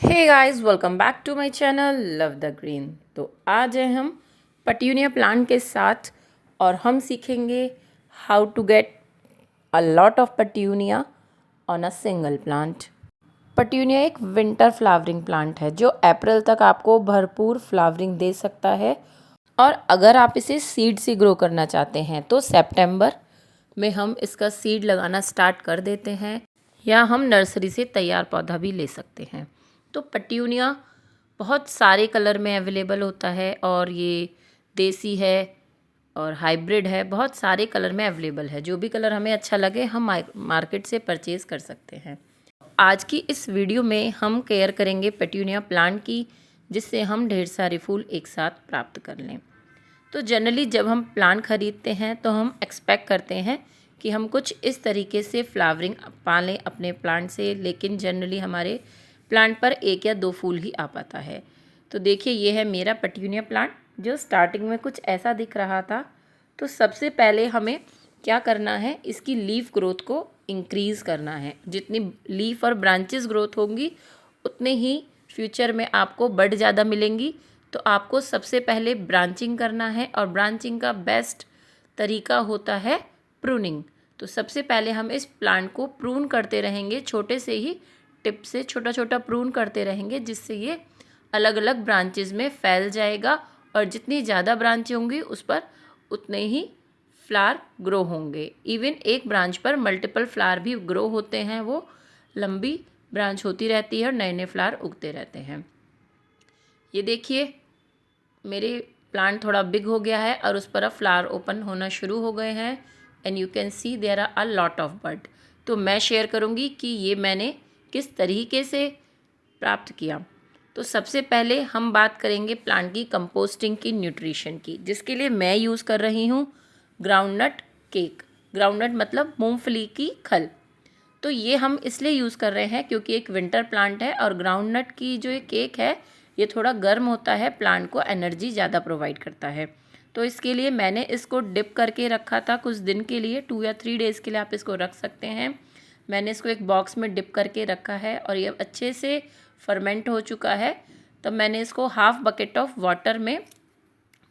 Hey guys, welcome back to my channel love the green. तो आज है हम पट्यूनिया प्लांट के साथ और हम सीखेंगे how to get a lot of petunia on a single plant. Petunia एक विंटर फ्लावरिंग प्लांट है जो अप्रैल तक आपको भरपूर फ्लावरिंग दे सकता है। और अगर आप इसे सीड से ग्रो करना चाहते हैं तो सितंबर में हम इसका सीड लगाना स्टार्ट कर देते हैं, या हम नर्सरी से तैयार पौधा भी ले सकते हैं। तो पट्यूनिया बहुत सारे कलर में अवेलेबल होता है और ये देसी है और हाइब्रिड है, बहुत सारे कलर में अवेलेबल है। जो भी कलर हमें अच्छा लगे हम मार्केट से परचेज़ कर सकते हैं। आज की इस वीडियो में हम केयर करेंगे पेट्यूनिया प्लांट की, जिससे हम ढेर सारे फूल एक साथ प्राप्त कर लें। तो जनरली जब हम प्लांट ख़रीदते हैं तो हम एक्सपेक्ट करते हैं कि हम कुछ इस तरीके से फ्लावरिंग पालें अपने प्लांट से, लेकिन जनरली हमारे प्लांट पर एक या दो फूल ही आ पाता है। तो देखिए, ये है मेरा पेट्यूनिया प्लांट जो स्टार्टिंग में कुछ ऐसा दिख रहा था। तो सबसे पहले हमें क्या करना है, इसकी लीफ ग्रोथ को इंक्रीज़ करना है। जितनी लीफ और ब्रांचेस ग्रोथ होंगी उतने ही फ्यूचर में आपको बड ज़्यादा मिलेंगी। तो आपको सबसे पहले ब्रांचिंग करना है और ब्रांचिंग का बेस्ट तरीका होता है प्रूनिंग। तो सबसे पहले हम इस प्लांट को प्रून करते रहेंगे, छोटे से ही टिप से छोटा छोटा प्रून करते रहेंगे, जिससे ये अलग अलग ब्रांचेस में फैल जाएगा। और जितनी ज़्यादा ब्रांचें होंगी उस पर उतने ही फ्लावर ग्रो होंगे। इवन एक ब्रांच पर मल्टीपल फ्लावर भी ग्रो होते हैं, वो लंबी ब्रांच होती रहती है और नए नए फ्लावर उगते रहते हैं। ये देखिए, मेरे प्लांट थोड़ा बिग हो गया है और उस पर अब फ्लावर ओपन होना शुरू हो गए हैं and you can see there are a lot of bud. तो मैं शेयर करूँगी कि ये मैंने किस तरीके से प्राप्त किया। तो सबसे पहले हम बात करेंगे प्लांट की कंपोस्टिंग की, न्यूट्रिशन की, जिसके लिए मैं यूज़ कर रही हूँ ग्राउंडनट केक। ग्राउंडनट मतलब मूंगफली की खल। तो ये हम इसलिए यूज़ कर रहे हैं क्योंकि एक विंटर प्लांट है और ग्राउंडनट की जो ये केक है ये थोड़ा गर्म होता है, प्लांट को एनर्जी ज़्यादा प्रोवाइड करता है। तो इसके लिए मैंने इसको डिप करके रखा था कुछ दिन के लिए, 2 या 3 डेज़ के लिए आप इसको रख सकते हैं। मैंने इसको एक बॉक्स में डिप करके रखा है और ये अच्छे से फर्मेंट हो चुका है। तब मैंने इसको हाफ बकेट ऑफ वाटर में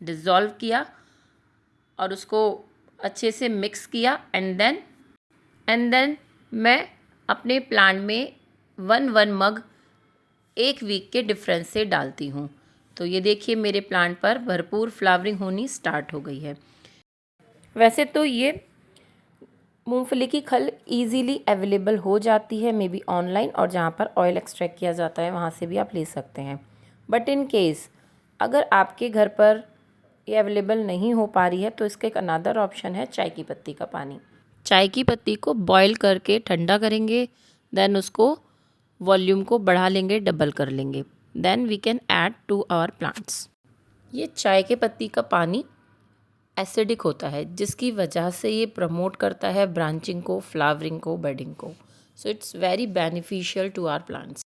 डिज़ोल्व किया और उसको अच्छे से मिक्स किया एंड देन मैं अपने प्लांट में 1 मग एक वीक के डिफरेंस से डालती हूँ। तो ये देखिए, मेरे प्लांट पर भरपूर फ्लावरिंग होनी स्टार्ट हो गई है। वैसे तो ये मूंगफली की खल इजीली अवेलेबल हो जाती है, मे बी ऑनलाइन, और जहाँ पर ऑयल एक्सट्रैक्ट किया जाता है वहाँ से भी आप ले सकते हैं। बट इन केस अगर आपके घर पर ये अवेलेबल नहीं हो पा रही है तो इसका एक अनदर ऑप्शन है चाय की पत्ती का पानी। चाय की पत्ती को बॉईल करके ठंडा करेंगे, देन उसको वॉल्यूम को बढ़ा लेंगे, डबल कर लेंगे, then we can add to our plants. ये चाय के पत्ती का पानी एसिडिक होता है, जिसकी वजह से ये प्रमोट करता है ब्रांचिंग को, फ्लावरिंग को, बडिंग को। So it's very beneficial to our plants.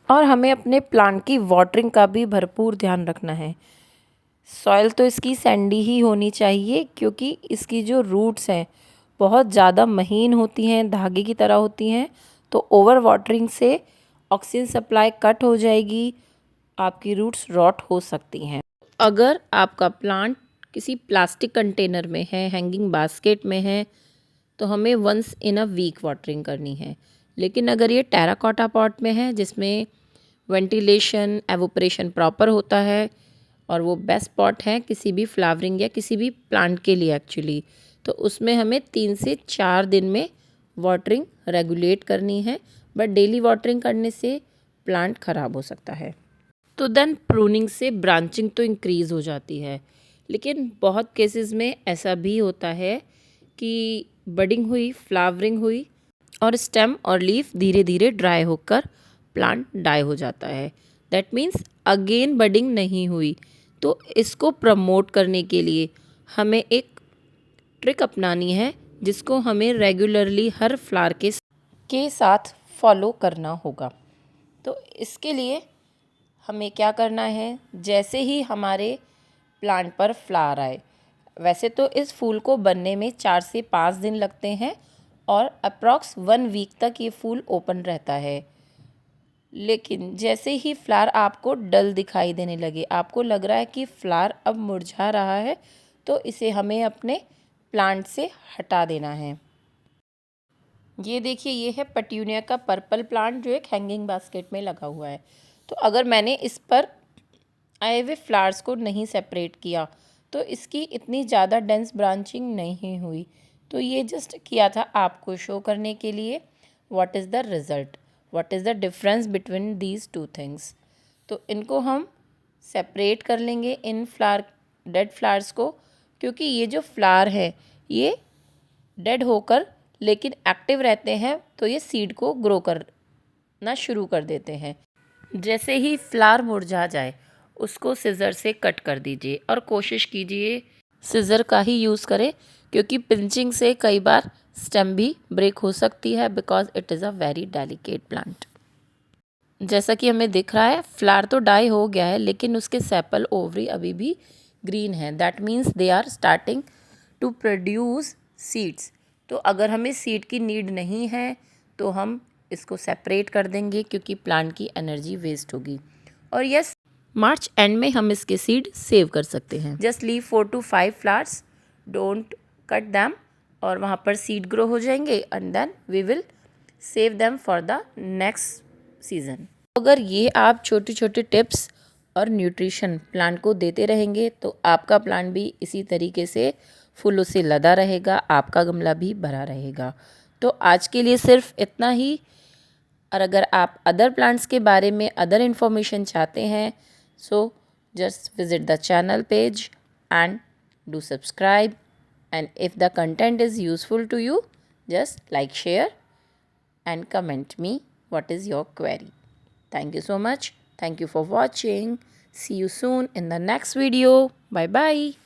और हमें अपने प्लांट की वाटरिंग का भी भरपूर ध्यान रखना है। सॉइल तो इसकी सैंडी ही होनी चाहिए, क्योंकि इसकी जो रूट्स हैं बहुत ज़्यादा महीन होती हैं, धागे की तरह होती हैं। तो ओवर वाटरिंग से ऑक्सीजन सप्लाई कट हो जाएगी, आपकी रूट्स रॉट हो सकती हैं। अगर आपका प्लांट किसी प्लास्टिक कंटेनर में है, हैंगिंग बास्केट में है, तो हमें once in a week watering करनी है। लेकिन अगर ये टेराकोटा पॉट में है जिसमें वेंटिलेशन एवोपरेशन प्रॉपर होता है और वो बेस्ट पॉट है किसी भी फ्लावरिंग या किसी भी प्लांट के लिए एक्चुअली, तो उसमें हमें 3 से 4 दिन में वाटरिंग रेगुलेट करनी है। बट डेली वाटरिंग करने से प्लांट ख़राब हो सकता है। तो देन प्रूनिंग से ब्रांचिंग तो इंक्रीज़ हो जाती है, लेकिन बहुत केसेस में ऐसा भी होता है कि बडिंग हुई, फ्लावरिंग हुई और स्टेम और लीफ धीरे धीरे ड्राई होकर प्लांट डाई हो जाता है। दैट मीन्स अगेन बडिंग नहीं हुई। तो इसको प्रमोट करने के लिए हमें एक ट्रिक अपनानी है, जिसको हमें रेगुलरली हर फ्लावर के साथ फॉलो करना होगा। तो इसके लिए हमें क्या करना है, जैसे ही हमारे प्लांट पर फ्लावर आए, वैसे तो इस फूल को बनने में 4 से 5 दिन लगते हैं और अप्रॉक्स 1 वीक तक ये फूल ओपन रहता है। लेकिन जैसे ही फ्लावर आपको डल दिखाई देने लगे, आपको लग रहा है कि फ्लावर अब मुरझा रहा है, तो इसे हमें अपने प्लांट से हटा देना है। ये देखिए, ये है पेटूनिया का पर्पल प्लांट जो एक हैंगिंग बास्केट में लगा हुआ है। तो अगर मैंने इस पर आए हुए फ्लावर्स को नहीं सेपरेट किया तो इसकी इतनी ज़्यादा डेंस ब्रांचिंग नहीं हुई। तो ये जस्ट किया था आपको शो करने के लिए what is the result, what is the difference between these two things. तो इनको हम सेपरेट कर लेंगे इन फ्लावर, डेड फ्लावर्स को, क्योंकि ये जो फ्लावर है ये डेड होकर लेकिन एक्टिव रहते हैं, तो ये सीड को ग्रो करना शुरू कर देते हैं। जैसे ही फ्लावर मुरझा जाए उसको सिज़र से कट कर दीजिए और कोशिश कीजिए सिज़र का ही यूज़ करें, क्योंकि पिंचिंग से कई बार स्टेम भी ब्रेक हो सकती है because it is a very delicate plant. जैसा कि हमें दिख रहा है फ्लावर तो डाई हो गया है लेकिन उसके सेपल ओवरी अभी भी ग्रीन है। That means they are starting to produce seeds. तो अगर हमें सीड की नीड नहीं है तो हम इसको सेपरेट कर देंगे, क्योंकि प्लांट की एनर्जी वेस्ट होगी। और यस, मार्च एंड में हम इसके सीड सेव कर सकते हैं। Just leave 4 to 5 flowers, don't cut them, और वहाँ पर सीड ग्रो हो जाएंगे and then we will save them for the next season. अगर ये आप छोटे छोटे टिप्स और न्यूट्रिशन प्लांट को देते रहेंगे तो आपका प्लांट भी इसी तरीके से फूलों से लदा रहेगा, आपका गमला भी भरा रहेगा। तो आज के लिए सिर्फ इतना ही। और अगर आप अदर प्लांट्स के बारे में अदर इन्फॉर्मेशन चाहते हैं, so just visit the channel page and do subscribe, and if the content is useful to you, just like, share and comment me what is your query. Thank you so much. Thank you for watching. See you soon in the next video. Bye bye.